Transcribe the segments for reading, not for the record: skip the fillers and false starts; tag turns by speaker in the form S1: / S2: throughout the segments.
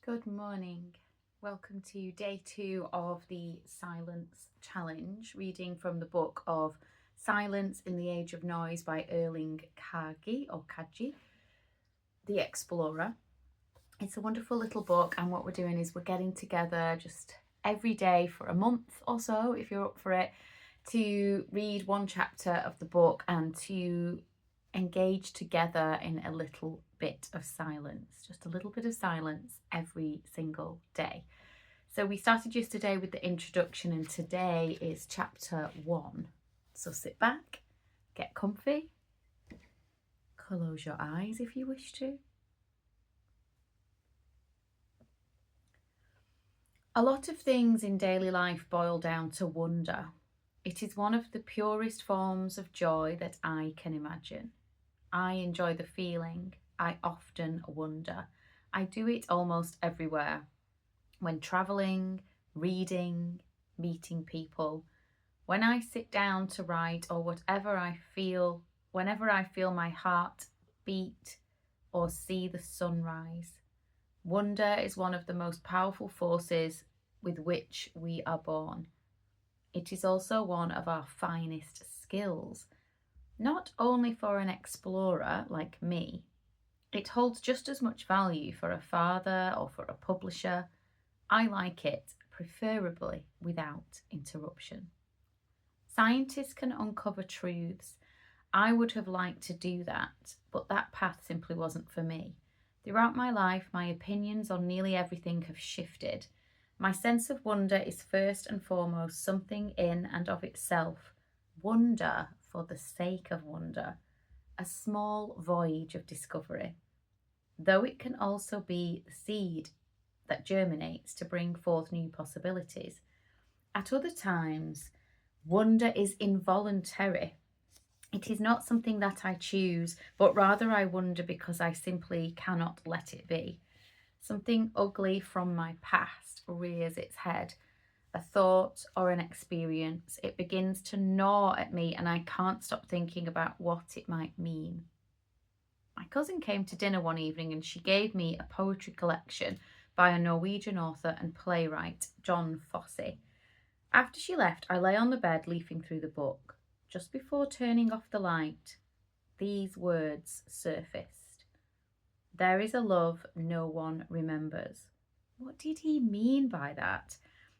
S1: Good morning. Welcome to day 2 of the Silence Challenge, reading from the book of Silence in the Age of Noise by Erling Kagge, the Explorer. It's a wonderful little book, and what we're doing is we're getting together just every day for a month or so, if you're up for it, to read one chapter of the book and to engage together in a little bit of silence, just a little bit of silence every single day. So we started yesterday with the introduction, and today is chapter 1. So sit back, get comfy, close your eyes if you wish to. A lot of things in daily life boil down to wonder. It is one of the purest forms of joy that I can imagine. I enjoy the feeling. I often wonder. I do it almost everywhere. When travelling, reading, meeting people. When I sit down to write, or whenever I feel my heart beat or see the sunrise. Wonder is one of the most powerful forces with which we are born. It is also one of our finest skills. Not only for an explorer like me, it holds just as much value for a father or for a publisher. I like it, preferably without interruption. Scientists can uncover truths. I would have liked to do that, but that path simply wasn't for me. Throughout my life, my opinions on nearly everything have shifted. My sense of wonder is first and foremost something in and of itself. Wonder for the sake of wonder, a small voyage of discovery. Though it can also be the seed that germinates to bring forth new possibilities. At other times, wonder is involuntary. It is not something that I choose, but rather I wonder because I simply cannot let it be. Something ugly from my past rears its head. A thought or an experience. It begins to gnaw at me and I can't stop thinking about what it might mean. My cousin came to dinner one evening and she gave me a poetry collection by a Norwegian author and playwright, John Fosse. After she left, I lay on the bed leafing through the book. Just before turning off the light, these words surfaced. There is a love no one remembers. What did he mean by that?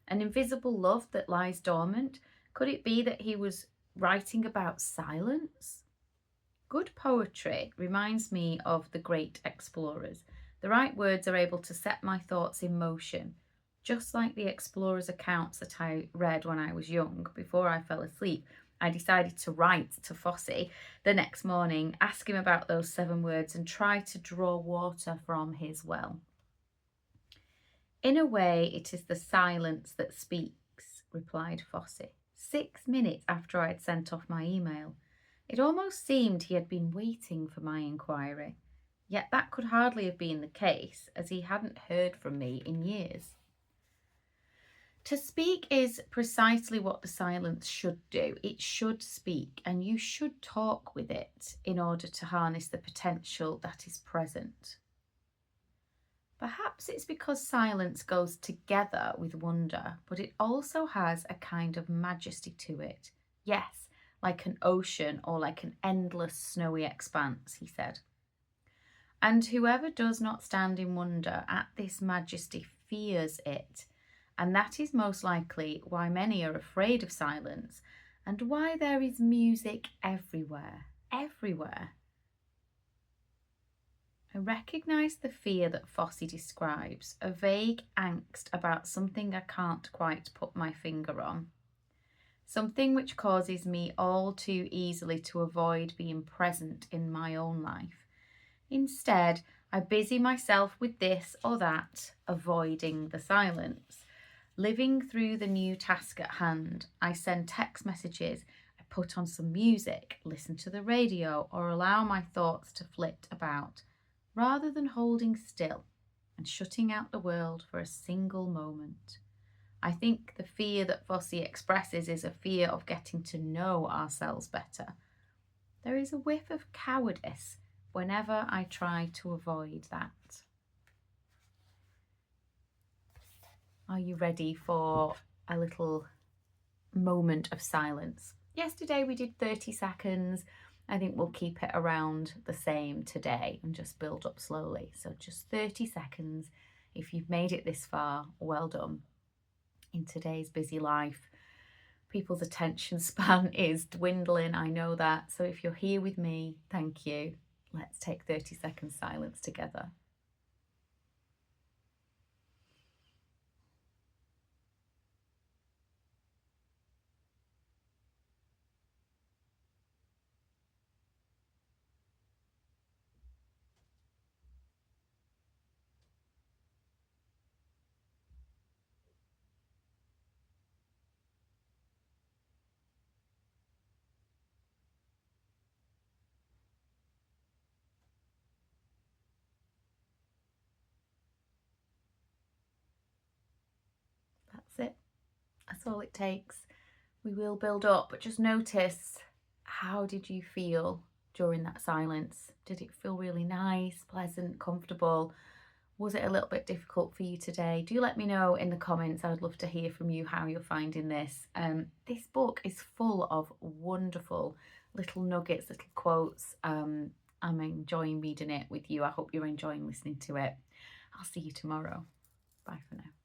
S1: An invisible love that lies dormant? Could it be that he was writing about silence? Good poetry reminds me of the great explorers. The right words are able to set my thoughts in motion, just like the explorers' accounts that I read when I was young. Before I fell asleep, I decided to write to Fosse the next morning, ask him about those 7 words, and try to draw water from his well. In a way, it is the silence that speaks, replied Fosse, 6 minutes after I had sent off my email. It almost seemed he had been waiting for my inquiry. Yet that could hardly have been the case, as he hadn't heard from me in years. To speak is precisely what the silence should do. It should speak, and you should talk with it in order to harness the potential that is present. Perhaps it's because silence goes together with wonder, but it also has a kind of majesty to it. Yes, like an ocean or like an endless snowy expanse, he said. And whoever does not stand in wonder at this majesty fears it. And that is most likely why many are afraid of silence and why there is music everywhere, everywhere. I recognise the fear that Fosse describes, a vague angst about something I can't quite put my finger on. Something which causes me all too easily to avoid being present in my own life. Instead, I busy myself with this or that, avoiding the silence. Living through the new task at hand, I send text messages, I put on some music, listen to the radio, or allow my thoughts to flit about, rather than holding still and shutting out the world for a single moment. I think the fear that Fosse expresses is a fear of getting to know ourselves better. There is a whiff of cowardice whenever I try to avoid that. Are you ready for a little moment of silence? Yesterday we did 30 seconds. I think we'll keep it around the same today and just build up slowly. So just 30 seconds. If you've made it this far, well done. In today's busy life, people's attention span is dwindling. I know that. So if you're here with me, thank you. Let's take 30 seconds silence together. That's it. That's all it takes. We will build up, but just notice, how did you feel during that silence? Did it feel really nice, pleasant, comfortable? Was it a little bit difficult for you today? Do let me know in the comments. I would love to hear from you how you're finding this. This book is full of wonderful little nuggets, little quotes. I'm enjoying reading it with you. I hope you're enjoying listening to it. I'll see you tomorrow. Bye for now.